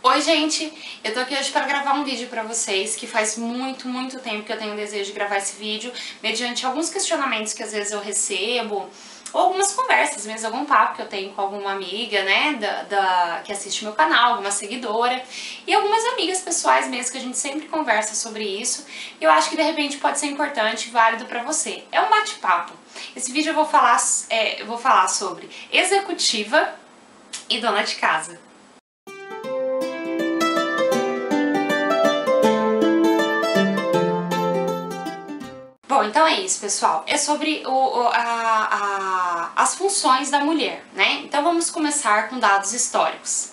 Oi gente, eu tô aqui hoje para gravar um vídeo pra vocês que faz muito tempo que eu tenho o desejo de gravar esse vídeo, mediante alguns questionamentos que às vezes eu recebo, ou algumas conversas mesmo, algum papo que eu tenho com alguma amiga, né, que assiste meu canal, alguma seguidora, e algumas amigas pessoais mesmo que a gente sempre conversa sobre isso, e eu acho que de repente pode ser importante e válido pra você. É um bate-papo. Esse vídeo eu vou falar sobre executiva e dona de casa. Bom, então é isso, pessoal. É sobre as funções da mulher, né? Então vamos começar com dados históricos.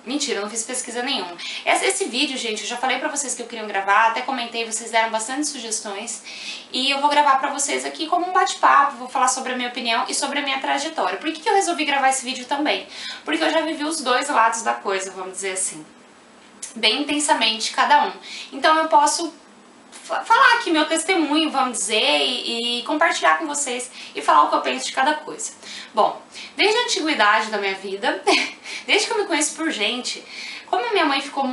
Mentira, eu não fiz pesquisa nenhuma. Esse vídeo, gente, eu já falei pra vocês que eu queria gravar, até comentei, vocês deram bastante sugestões. E eu vou gravar pra vocês aqui como um bate-papo, vou falar sobre a minha opinião e sobre a minha trajetória. Por que eu resolvi gravar esse vídeo também? Porque eu já vivi os dois lados da coisa, vamos dizer assim. Bem intensamente cada um. Então eu posso falar aqui meu testemunho, vamos dizer, e compartilhar com vocês e falar o que eu penso de cada coisa. Bom, desde a antiguidade da minha vida, desde que eu me conheço por gente, como a minha mãe ficou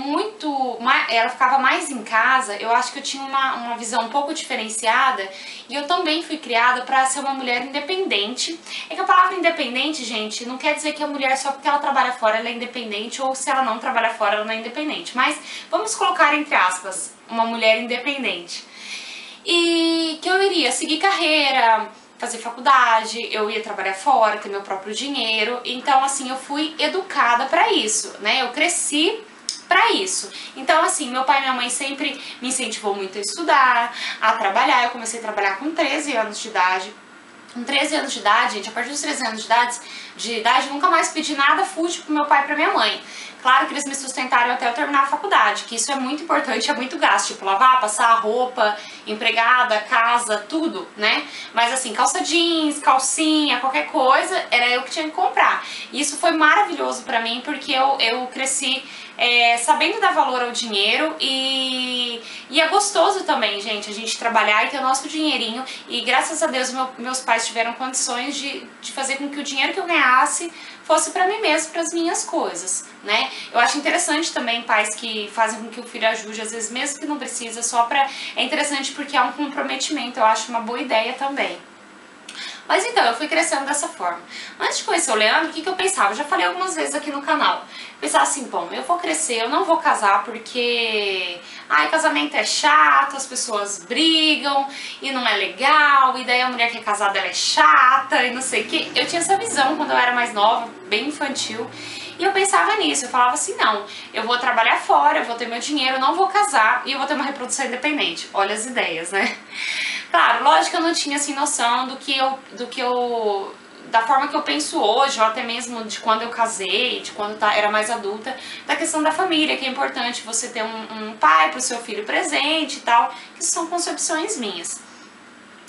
ela ficava mais em casa, eu acho que eu tinha uma visão um pouco diferenciada e eu também fui criada para ser uma mulher independente. É que a palavra independente, gente, não quer dizer que a mulher só porque ela trabalha fora ela é independente ou se ela não trabalha fora ela não é independente, mas vamos colocar entre aspas, uma mulher independente. E que eu iria seguir carreira, fazer faculdade, eu ia trabalhar fora, ter meu próprio dinheiro. Então, assim, eu fui educada pra isso, né? Eu cresci pra isso. Então, assim, meu pai e minha mãe sempre me incentivou muito a estudar, a trabalhar. Eu comecei a trabalhar com 13 anos de idade. Com 13 anos de idade, gente, a partir dos 13 anos de idade, nunca mais pedi nada fútil pro meu pai e pra minha mãe. Claro que eles me sustentaram até eu terminar a faculdade, que isso é muito importante, é muito gasto, tipo lavar, passar roupa, empregada, casa, tudo, né? Mas assim, calça jeans, calcinha, qualquer coisa, era eu que tinha que comprar. E isso foi maravilhoso pra mim, porque eu cresci sabendo dar valor ao dinheiro e é gostoso também, gente, a gente trabalhar e ter o nosso dinheirinho. E graças a Deus meus pais tiveram condições de fazer com que o dinheiro que eu ganhasse fosse pra mim mesmo, pras minhas coisas, né? Eu acho interessante também pais que fazem com que o filho ajude, às vezes mesmo que não precisa, só pra... É interessante porque é um comprometimento, eu acho uma boa ideia também. Mas então, eu fui crescendo dessa forma. Antes de conhecer o Leandro, o que eu pensava? Eu já falei algumas vezes aqui no canal. Pensava assim, bom, eu vou crescer, eu não vou casar porque... Ai, casamento é chato, as pessoas brigam e não é legal, e daí a mulher que é casada ela é chata e não sei o que. Eu tinha essa visão quando eu era mais nova, bem infantil. E eu pensava nisso, eu falava assim, não, eu vou trabalhar fora, eu vou ter meu dinheiro, eu não vou casar e eu vou ter uma reprodução independente. Olha as ideias, né? Claro, lógico que eu não tinha assim noção da forma que eu penso hoje, ou até mesmo de quando eu casei, de quando era mais adulta, da questão da família, que é importante você ter um pai pro seu filho presente e tal, que são concepções minhas.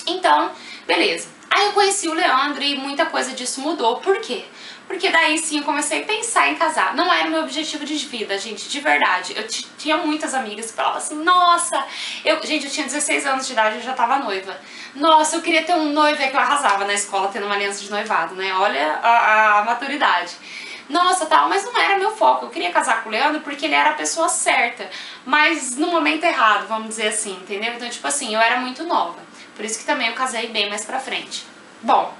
Então, beleza. Aí eu conheci o Leandro e muita coisa disso mudou. Por quê? Porque daí sim eu comecei a pensar em casar. Não era o meu objetivo de vida, gente, de verdade. Eu tinha muitas amigas que falavam assim, nossa... Gente, eu tinha 16 anos de idade e eu já tava noiva. Nossa, eu queria ter um noivo, é que eu arrasava na escola tendo uma aliança de noivado, né? Olha a maturidade. Nossa, tal, mas não era meu foco. Eu queria casar com o Leandro porque ele era a pessoa certa, mas no momento errado, vamos dizer assim, entendeu? Então, tipo assim, eu era muito nova. Por isso que também eu casei bem mais pra frente. Bom,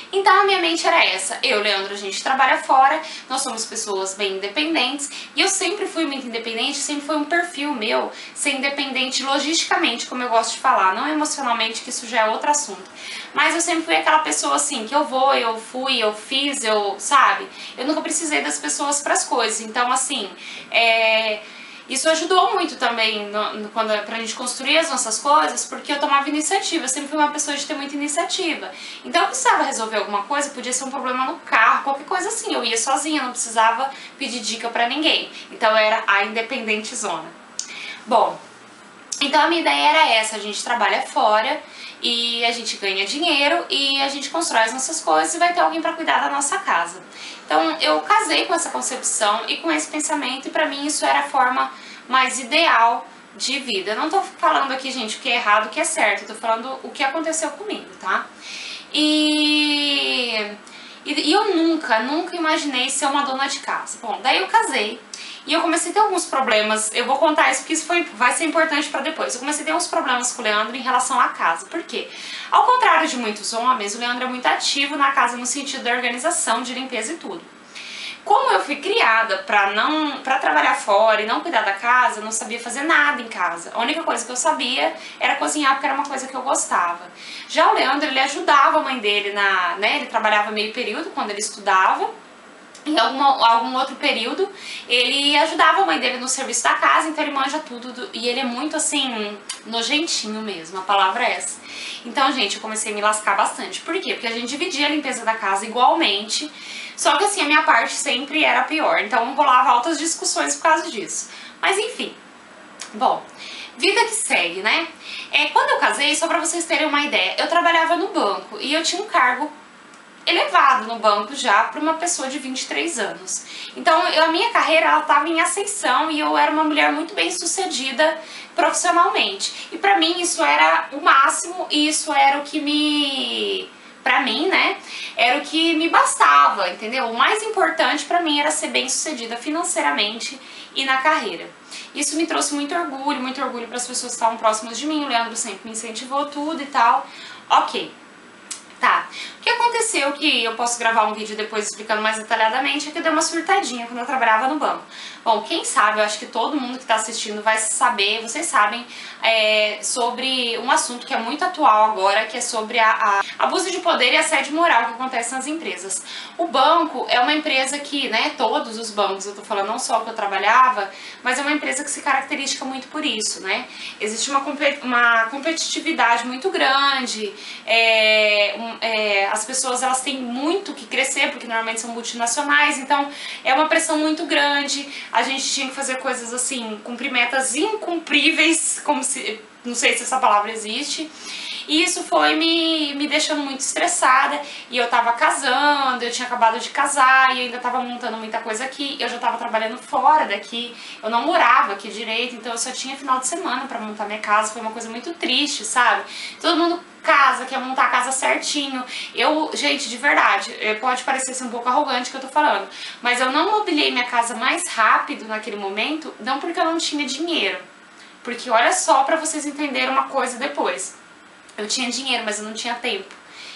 então a minha mente era essa. Eu, Leandro, a gente trabalha fora, nós somos pessoas bem independentes e eu sempre fui muito independente, sempre foi um perfil meu ser independente logisticamente, como eu gosto de falar, não emocionalmente, que isso já é outro assunto. Mas eu sempre fui aquela pessoa assim, que eu vou, eu fui, eu fiz, sabe? Eu nunca precisei das pessoas pras coisas, então assim, isso ajudou muito também pra gente construir as nossas coisas, porque eu tomava iniciativa, eu sempre fui uma pessoa de ter muita iniciativa. Então eu precisava resolver alguma coisa, podia ser um problema no carro, qualquer coisa assim, eu ia sozinha, não precisava pedir dica pra ninguém. Então eu era a independente zona. Bom, então a minha ideia era essa, a gente trabalha fora e a gente ganha dinheiro e a gente constrói as nossas coisas e vai ter alguém pra cuidar da nossa casa. Então eu casei com essa concepção e com esse pensamento e pra mim isso era a forma mais ideal de vida. Eu não tô falando aqui, gente, o que é errado, o que é certo, eu tô falando o que aconteceu comigo, tá? E eu nunca imaginei ser uma dona de casa. Bom, daí eu casei E eu comecei a ter alguns problemas, eu vou contar isso porque isso vai ser importante pra depois. Eu comecei a ter uns problemas com o Leandro em relação à casa. Por quê? Ao contrário de muitos homens, o Leandro é muito ativo na casa no sentido da organização, de limpeza e tudo. Como eu fui criada pra trabalhar fora e não cuidar da casa, eu não sabia fazer nada em casa. A única coisa que eu sabia era cozinhar, porque era uma coisa que eu gostava. Já o Leandro, ele ajudava a mãe dele ele trabalhava meio período quando ele estudava. Em algum outro período, ele ajudava a mãe dele no serviço da casa, então ele manja tudo, e ele é muito assim, nojentinho mesmo, a palavra é essa. Então, gente, eu comecei a me lascar bastante. Por quê? Porque a gente dividia a limpeza da casa igualmente, só que assim, a minha parte sempre era pior, então rolava altas discussões por causa disso. Mas enfim, bom, vida que segue, né? Quando eu casei, só pra vocês terem uma ideia, eu trabalhava no banco e eu tinha um cargo elevado no banco já para uma pessoa de 23 anos. Então, a minha carreira ela estava em ascensão e eu era uma mulher muito bem sucedida profissionalmente. E para mim isso era o máximo e isso era o que pra mim, né, era o que me bastava, entendeu? O mais importante pra mim era ser bem sucedida financeiramente e na carreira. Isso me trouxe muito orgulho para as pessoas que estavam próximas de mim. O Leandro sempre me incentivou tudo e tal. Ok. Tá, o que aconteceu, que eu posso gravar um vídeo depois explicando mais detalhadamente, é que eu dei uma surtadinha quando eu trabalhava no banco. Bom, quem sabe, eu acho que todo mundo que tá assistindo vai saber, vocês sabem, sobre um assunto que é muito atual agora, que é sobre abuso de poder e assédio moral que acontece nas empresas. O banco é uma empresa que, né, todos os bancos, eu tô falando não só o que eu trabalhava, mas é uma empresa que se caracteriza muito por isso, né? Existe uma competitividade muito grande, as pessoas elas têm muito que crescer, porque normalmente são multinacionais, então é uma pressão muito grande, a gente tinha que fazer coisas assim, cumprir metas incumpríveis, como se, não sei se essa palavra existe, e isso foi me deixando muito estressada, e eu tava casando, eu tinha acabado de casar, e eu ainda tava montando muita coisa aqui, eu já tava trabalhando fora daqui, eu não morava aqui direito, então eu só tinha final de semana pra montar minha casa, foi uma coisa muito triste, sabe? Todo mundo quer montar a casa certinho. Gente, de verdade, pode parecer ser um pouco arrogante que eu tô falando, mas eu não mobiliei minha casa mais rápido naquele momento, não porque eu não tinha dinheiro, porque olha só pra vocês entenderem uma coisa depois. Eu tinha dinheiro, mas eu não tinha tempo.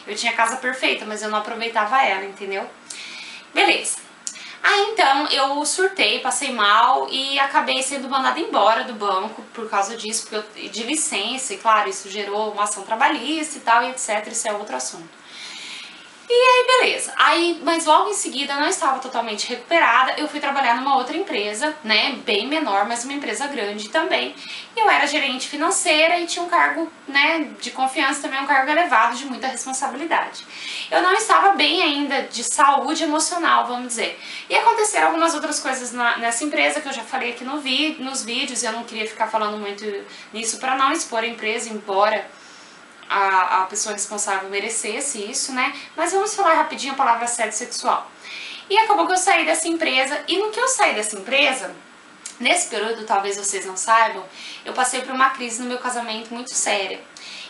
Eu tinha a casa perfeita, mas eu não aproveitava ela, entendeu? Beleza. Aí então eu surtei, passei mal e acabei sendo mandada embora do banco por causa disso, de licença, e claro, isso gerou uma ação trabalhista e tal, e etc, isso é outro assunto. E aí beleza, mas logo em seguida eu não estava totalmente recuperada, eu fui trabalhar numa outra empresa, né, bem menor, mas uma empresa grande também. Eu era gerente financeira e tinha um cargo, né, de confiança também, um cargo elevado de muita responsabilidade. Eu não estava bem ainda de saúde emocional, vamos dizer. E aconteceram algumas outras coisas nessa empresa que eu já falei aqui nos vídeos, eu não queria ficar falando muito nisso para não expor a empresa, embora a pessoa responsável merecesse isso, né? Mas vamos falar rapidinho a palavra assédio sexual. E acabou que eu saí dessa empresa, e no que eu saí dessa empresa, nesse período, talvez vocês não saibam, eu passei por uma crise no meu casamento muito séria.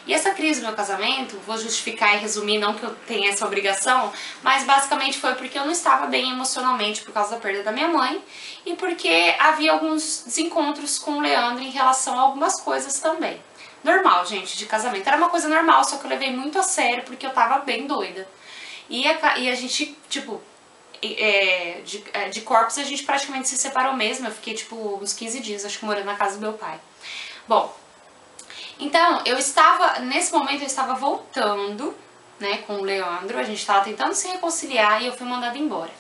E essa crise no meu casamento, vou justificar e resumir, não que eu tenha essa obrigação, mas basicamente foi porque eu não estava bem emocionalmente por causa da perda da minha mãe e porque havia alguns desencontros com o Leandro em relação a algumas coisas também. Normal, gente, de casamento. Era uma coisa normal, só que eu levei muito a sério porque eu tava bem doida. E a gente, tipo, de corpos a gente praticamente se separou mesmo. Eu fiquei, tipo, uns 15 dias, acho que morando na casa do meu pai. Bom, então, nesse momento eu estava voltando, né, com o Leandro. A gente tava tentando se reconciliar e eu fui mandada embora.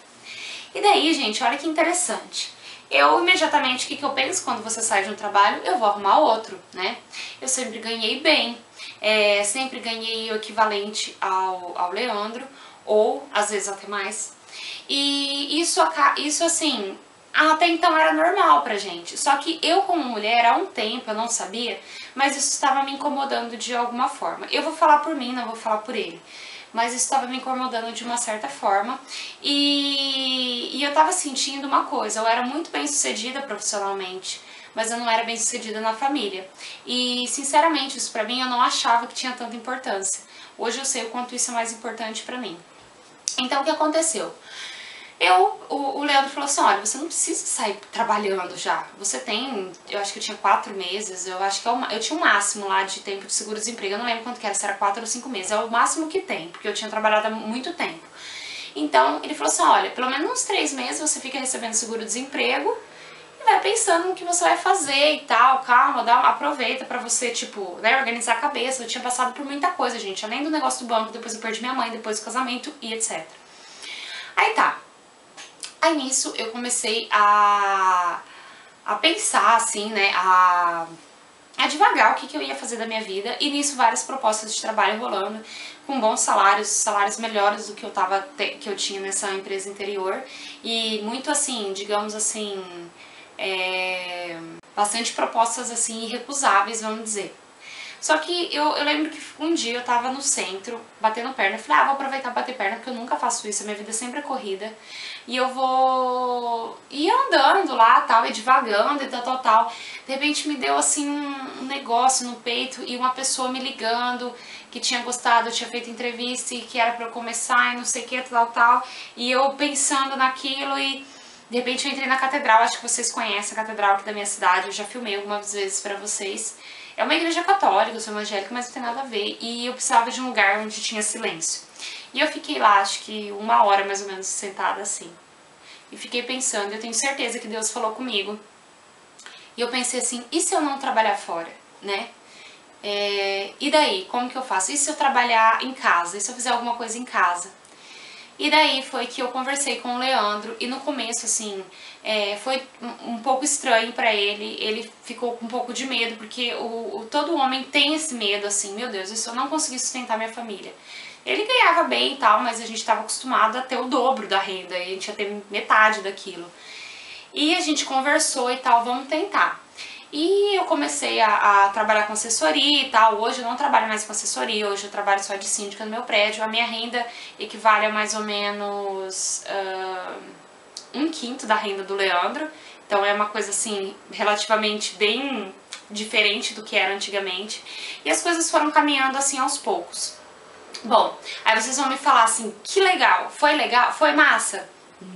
E daí, gente, olha que interessante. Eu imediatamente, o que eu penso quando você sai de um trabalho? Eu vou arrumar outro, né? Eu sempre ganhei bem, sempre ganhei o equivalente ao Leandro, ou às vezes até mais. E isso assim, até então era normal pra gente. Só que eu como mulher, há um tempo, eu não sabia, mas isso estava me incomodando de alguma forma. Eu vou falar por mim, não vou falar por ele. Mas isso estava me incomodando de uma certa forma e eu estava sentindo uma coisa, eu era muito bem sucedida profissionalmente, mas eu não era bem sucedida na família. E sinceramente, isso pra mim eu não achava que tinha tanta importância. Hoje eu sei o quanto isso é mais importante pra mim. Então o que aconteceu? O Leandro falou assim, olha, você não precisa sair trabalhando já. Você tem, eu acho que eu tinha 4 meses, eu acho que eu tinha um máximo lá de tempo de seguro-desemprego, eu não lembro quanto que era, se era 4 ou 5 meses, é o máximo que tem, porque eu tinha trabalhado há muito tempo. Então, ele falou assim, olha, pelo menos uns 3 meses você fica recebendo seguro-desemprego e vai pensando no que você vai fazer e tal, calma, aproveita pra você, tipo, né, organizar a cabeça. Eu tinha passado por muita coisa, gente, além do negócio do banco, depois eu perdi minha mãe, depois do casamento e etc. Aí tá. Aí nisso eu comecei a pensar, assim, né, a devagar o que eu ia fazer da minha vida, e nisso várias propostas de trabalho rolando, com bons salários, salários melhores do que que eu tinha nessa empresa anterior, e muito assim, digamos assim, bastante propostas assim irrecusáveis, vamos dizer. Só que eu lembro que um dia eu tava no centro, batendo perna, eu falei, vou aproveitar e bater perna, porque eu nunca faço isso, a minha vida sempre é corrida. E eu vou ir andando lá, tal, e divagando e tal. De repente me deu assim um negócio no peito e uma pessoa me ligando, que tinha gostado, eu tinha feito entrevista e que era pra eu começar e não sei o que, tal. E eu pensando naquilo e de repente eu entrei na catedral, acho que vocês conhecem a catedral aqui da minha cidade, eu já filmei algumas vezes pra vocês. É uma igreja católica, eu sou evangélica, mas não tem nada a ver. E eu precisava de um lugar onde tinha silêncio. E eu fiquei lá, acho que 1 hora mais ou menos, sentada assim. E fiquei pensando, eu tenho certeza que Deus falou comigo. E eu pensei assim, e se eu não trabalhar fora, né? E daí, como que eu faço? E se eu trabalhar em casa? E se eu fizer alguma coisa em casa? E daí foi que eu conversei com o Leandro, e no começo, assim, foi um pouco estranho pra ele ficou com um pouco de medo, porque todo homem tem esse medo, assim, meu Deus, e se eu não conseguir sustentar minha família? Ele ganhava bem e tal, mas a gente estava acostumado a ter o dobro da renda, e a gente ia ter metade daquilo. E a gente conversou e tal, vamos tentar. E eu comecei a trabalhar com assessoria e tal. Hoje eu não trabalho mais com assessoria, hoje eu trabalho só de síndica no meu prédio. A minha renda equivale a mais ou menos 1/5 da renda do Leandro. Então é uma coisa assim, relativamente bem diferente do que era antigamente. E as coisas foram caminhando assim aos poucos. Bom, aí vocês vão me falar assim, que legal, foi massa?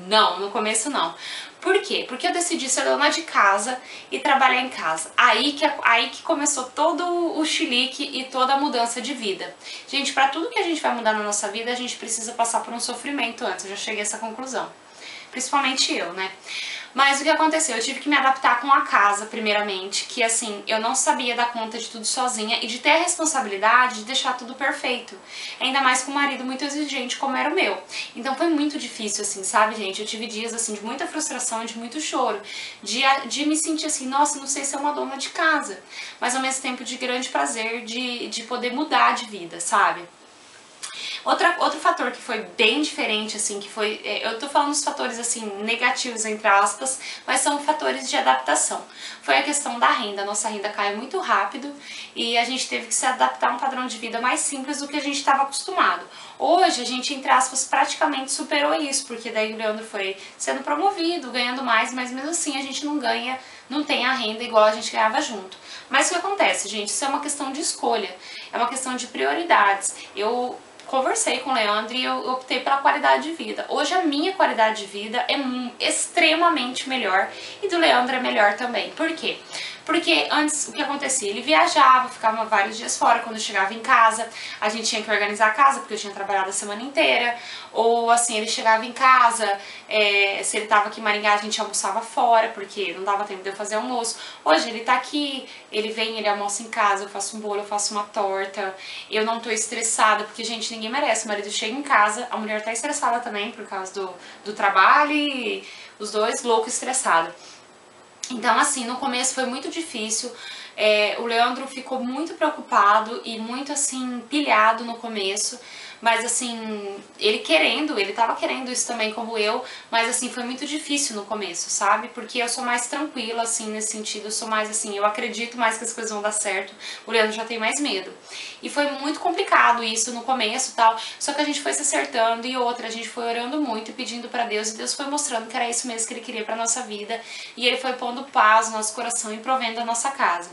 Não, no começo não. Por quê? Porque eu decidi ser dona de casa e trabalhar em casa. Aí que começou todo o chilique e toda a mudança de vida. Gente, pra tudo que a gente vai mudar na nossa vida, a gente precisa passar por um sofrimento antes. Eu já cheguei a essa conclusão. Principalmente eu, né? Mas o que aconteceu? Eu tive que me adaptar com a casa, primeiramente, que assim, eu não sabia dar conta de tudo sozinha e de ter a responsabilidade de deixar tudo perfeito. Ainda mais com um marido muito exigente como era o meu. Então foi muito difícil, assim, sabe, gente? Eu tive dias, assim, de muita frustração e de muito choro. De me sentir assim, nossa, não sei se é uma dona de casa. Mas ao mesmo tempo de grande prazer de poder mudar de vida, sabe? Outro fator que foi bem diferente, assim, que foi... eu tô falando dos fatores, assim, negativos, entre aspas, mas são fatores de adaptação. Foi a questão da renda. A nossa renda caiu muito rápido e a gente teve que se adaptar a um padrão de vida mais simples do que a gente estava acostumado. Hoje, a gente, entre aspas, praticamente superou isso, porque daí o Leandro foi sendo promovido, ganhando mais, mas mesmo assim a gente não tem a renda igual a gente ganhava junto. Mas o que acontece, gente? Isso é uma questão de escolha, é uma questão de prioridades. Eu conversei com o Leandro e eu optei pela qualidade de vida. Hoje a minha qualidade de vida é extremamente melhor e do Leandro é melhor também. Por quê? Porque antes o que acontecia? Ele viajava, ficava vários dias fora. Quando eu chegava em casa, a gente tinha que organizar a casa, porque eu tinha trabalhado a semana inteira. Ou assim, ele chegava em casa, se ele tava aqui em Maringá, a gente almoçava fora, porque não dava tempo de eu fazer almoço. Hoje ele tá aqui, ele vem, ele almoça em casa, eu faço um bolo, eu faço uma torta. Eu não tô estressada, porque, gente, ninguém merece. O marido chega em casa, a mulher tá estressada também por causa do trabalho e os dois loucos estressados. Então, assim, no começo foi muito difícil, o Leandro ficou muito preocupado e muito, assim, pilhado no começo, mas, assim, ele tava querendo isso também como eu, mas, assim, foi muito difícil no começo, sabe? Porque eu sou mais tranquila, assim, nesse sentido, eu sou mais, assim, eu acredito mais que as coisas vão dar certo, o Leandro já tem mais medo. E foi muito complicado isso no começo e tal, só que a gente foi se acertando e outra, a gente foi orando muito e pedindo pra Deus, e Deus foi mostrando que era isso mesmo que Ele queria pra nossa vida, e Ele foi pondo paz no nosso coração e provendo a nossa casa.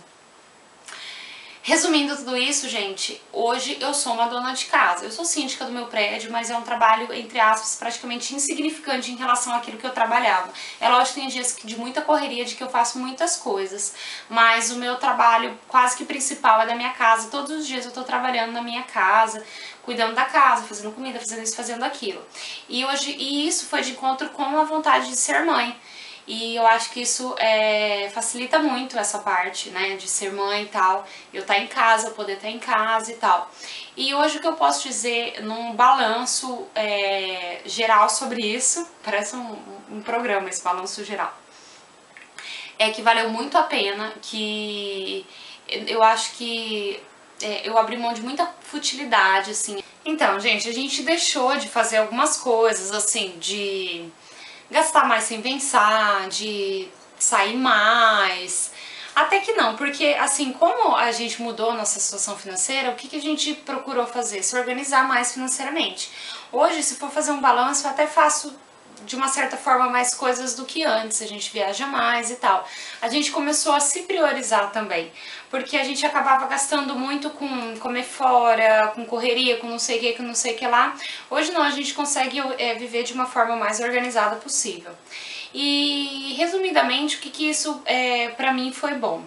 Resumindo tudo isso, gente, hoje eu sou uma dona de casa. Eu sou síndica do meu prédio, mas é um trabalho, entre aspas, praticamente insignificante em relação àquilo que eu trabalhava. É lógico que tem dias de muita correria, de que eu faço muitas coisas, mas o meu trabalho quase que principal é da minha casa. Todos os dias eu tô trabalhando na minha casa, cuidando da casa, fazendo comida, fazendo isso, fazendo aquilo. E isso foi de encontro com a vontade de ser mãe. E eu acho que isso facilita muito essa parte, né, de ser mãe e tal, eu estar em casa, eu poder estar em casa e tal. E hoje o que eu posso dizer num balanço geral sobre isso, parece um programa esse balanço geral, é que valeu muito a pena, que eu acho que eu abri mão de muita futilidade, assim. Então, gente, a gente deixou de fazer algumas coisas, assim, de gastar mais sem pensar, de sair mais. Até que não, porque assim, como a gente mudou a nossa situação financeira, o que a gente procurou fazer? Se organizar mais financeiramente. Hoje, se for fazer um balanço, eu até faço de uma certa forma mais coisas do que antes, a gente viaja mais e tal. A gente começou a se priorizar também, porque a gente acabava gastando muito com comer fora, com correria, com não sei o que, com não sei o que lá. Hoje não, a gente consegue viver de uma forma mais organizada possível. E resumidamente, o que isso pra mim foi bom?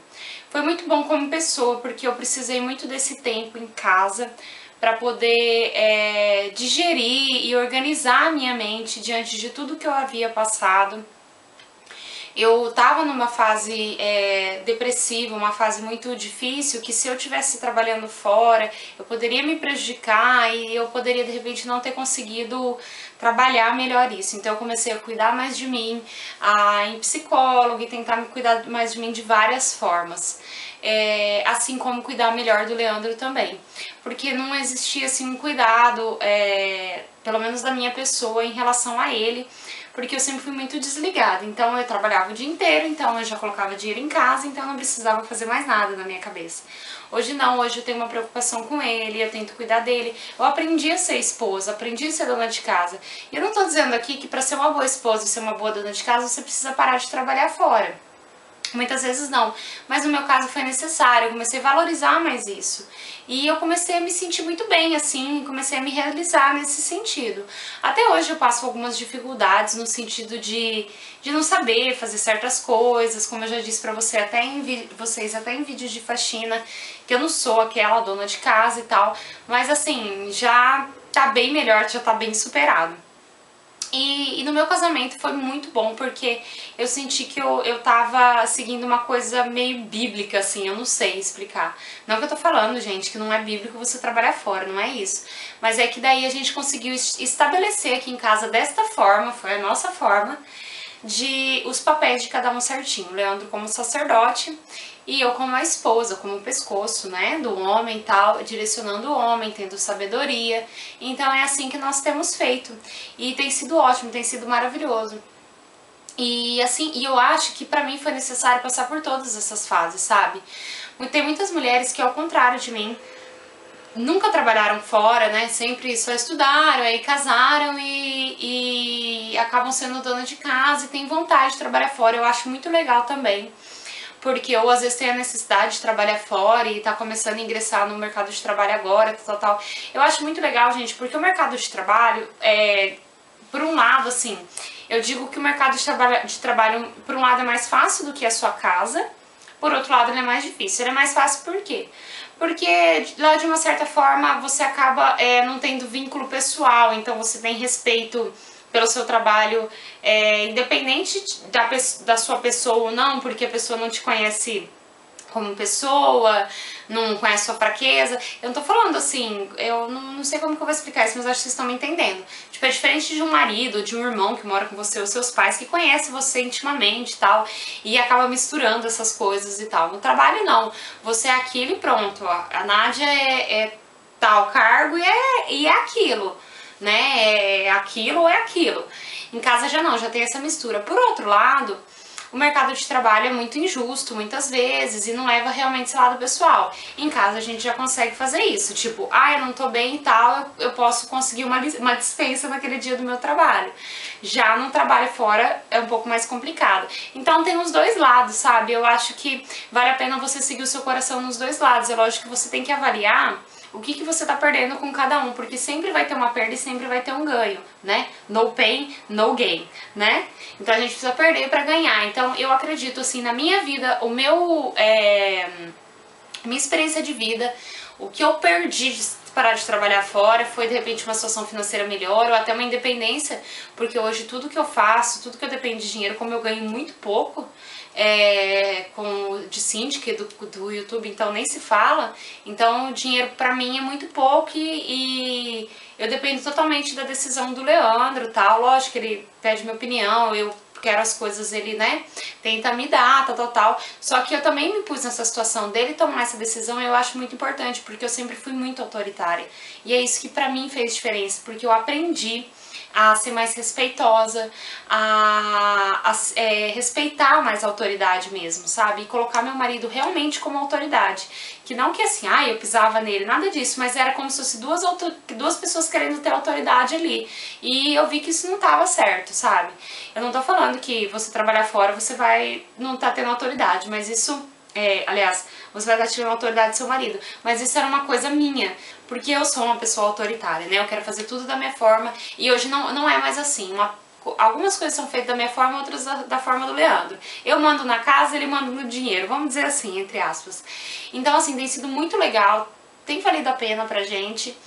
Foi muito bom como pessoa, porque eu precisei muito desse tempo em casa para poder digerir e organizar a minha mente diante de tudo que eu havia passado. Eu tava numa fase depressiva, uma fase muito difícil, que se eu tivesse trabalhando fora, eu poderia me prejudicar e eu poderia de repente não ter conseguido trabalhar melhor isso. Então eu comecei a cuidar mais de mim, a ir em psicólogo e tentar me cuidar mais de mim de várias formas. Assim como cuidar melhor do Leandro também. Porque não existia assim um cuidado, pelo menos da minha pessoa, em relação a ele, porque eu sempre fui muito desligada. Então eu trabalhava o dia inteiro, então eu já colocava dinheiro em casa, então eu não precisava fazer mais nada na minha cabeça. Hoje não, hoje eu tenho uma preocupação com ele, eu tento cuidar dele. Eu aprendi a ser esposa, aprendi a ser dona de casa. E eu não tô dizendo aqui que pra ser uma boa esposa e ser uma boa dona de casa, você precisa parar de trabalhar fora. Muitas vezes não, mas no meu caso foi necessário, eu comecei a valorizar mais isso. E eu comecei a me sentir muito bem, assim, comecei a me realizar nesse sentido. Até hoje eu passo algumas dificuldades no sentido de não saber fazer certas coisas, como eu já disse pra vocês até em vídeos de faxina, que eu não sou aquela dona de casa e tal, mas assim, já tá bem melhor, já tá bem superado. E no meu casamento foi muito bom, porque eu senti que eu tava seguindo uma coisa meio bíblica, assim, eu não sei explicar. Não que eu tô falando, gente, que não é bíblico você trabalhar fora, não é isso. Mas é que daí a gente conseguiu estabelecer aqui em casa desta forma, foi a nossa forma, de os papéis de cada um certinho. Leandro como sacerdote e eu como a esposa, como o pescoço, né, do homem e tal, direcionando o homem, tendo sabedoria. Então é assim que nós temos feito. E tem sido ótimo, tem sido maravilhoso. E assim, e eu acho que pra mim foi necessário passar por todas essas fases, sabe? Tem muitas mulheres que ao contrário de mim, nunca trabalharam fora, né? Sempre só estudaram, aí casaram e acabam sendo dona de casa e têm vontade de trabalhar fora. Eu acho muito legal também, porque ou às vezes tem a necessidade de trabalhar fora e tá começando a ingressar no mercado de trabalho agora, tal. Eu acho muito legal, gente, porque o mercado de trabalho, por um lado, assim, eu digo que o mercado de trabalho, por um lado, é mais fácil do que a sua casa, por outro lado, ele é mais difícil. Ele é mais fácil por quê? Porque lá, de uma certa forma, você acaba não tendo vínculo pessoal, então você tem respeito pelo seu trabalho, independente da sua pessoa ou não, porque a pessoa não te conhece como pessoa, não conhece sua fraqueza. Eu não tô falando assim, eu não sei como que eu vou explicar isso, mas acho que vocês estão me entendendo. Tipo, é diferente de um marido, de um irmão que mora com você, ou seus pais, que conhece você intimamente e tal, e acaba misturando essas coisas e tal. No trabalho, não. Você é aquilo e pronto. A Nádia é tal cargo e é aquilo, né? É aquilo ou é aquilo. Em casa já não, já tem essa mistura. Por outro lado, o mercado de trabalho é muito injusto muitas vezes e não leva realmente esse lado pessoal. Em casa a gente já consegue fazer isso, tipo, eu não tô bem e tal, eu posso conseguir uma dispensa naquele dia do meu trabalho. Já no trabalho fora é um pouco mais complicado. Então tem os dois lados, sabe? Eu acho que vale a pena você seguir o seu coração nos dois lados. É lógico que você tem que avaliar o que você tá perdendo com cada um, porque sempre vai ter uma perda e sempre vai ter um ganho, né? No pain, no gain, né? Então a gente precisa perder pra ganhar. Então eu acredito, assim, na minha vida, minha experiência de vida, o que eu perdi de parar de trabalhar fora foi de repente uma situação financeira melhor ou até uma independência, porque hoje tudo que eu faço, tudo que eu dependo de dinheiro, como eu ganho muito pouco, de síndica do YouTube, então nem se fala, então o dinheiro pra mim é muito pouco e eu dependo totalmente da decisão do Leandro, tal. Lógico que ele pede minha opinião, eu quero as coisas, ele, né, tenta me dar, tal. Só que eu também me pus nessa situação dele tomar essa decisão e eu acho muito importante, porque eu sempre fui muito autoritária. E é isso que pra mim fez diferença, porque eu aprendi a ser mais respeitosa, respeitar mais a autoridade mesmo, sabe? E colocar meu marido realmente como autoridade. Que não que assim, eu pisava nele, nada disso, mas era como se fosse duas pessoas querendo ter autoridade ali. E eu vi que isso não tava certo, sabe? Eu não tô falando que você trabalhar fora, você vai não tá tendo autoridade, mas isso... aliás, você vai estar tirando a autoridade do seu marido. Mas isso era uma coisa minha, porque eu sou uma pessoa autoritária, né? Eu quero fazer tudo da minha forma e hoje não é mais assim. Algumas coisas são feitas da minha forma, outras da forma do Leandro. Eu mando na casa, ele manda no dinheiro, vamos dizer assim, entre aspas. Então, assim, tem sido muito legal, tem valido a pena pra gente.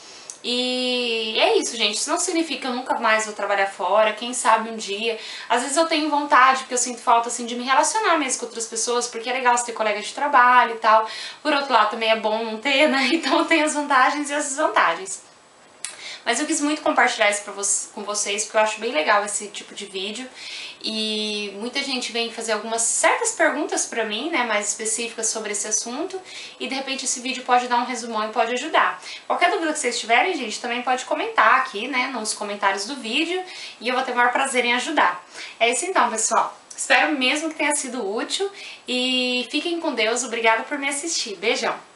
E é isso, gente. Isso não significa que eu nunca mais vou trabalhar fora, quem sabe um dia. Às vezes eu tenho vontade, porque eu sinto falta, assim, de me relacionar mesmo com outras pessoas, porque é legal você ter colega de trabalho e tal. Por outro lado, também é bom não ter, né? Então tem as vantagens e as desvantagens. Mas eu quis muito compartilhar isso com vocês, porque eu acho bem legal esse tipo de vídeo. E muita gente vem fazer algumas certas perguntas pra mim, né, mais específicas sobre esse assunto. E de repente esse vídeo pode dar um resumão e pode ajudar. Qualquer dúvida que vocês tiverem, gente, também pode comentar aqui, né, nos comentários do vídeo. E eu vou ter o maior prazer em ajudar. É isso então, pessoal. Espero mesmo que tenha sido útil. E fiquem com Deus. Obrigada por me assistir. Beijão!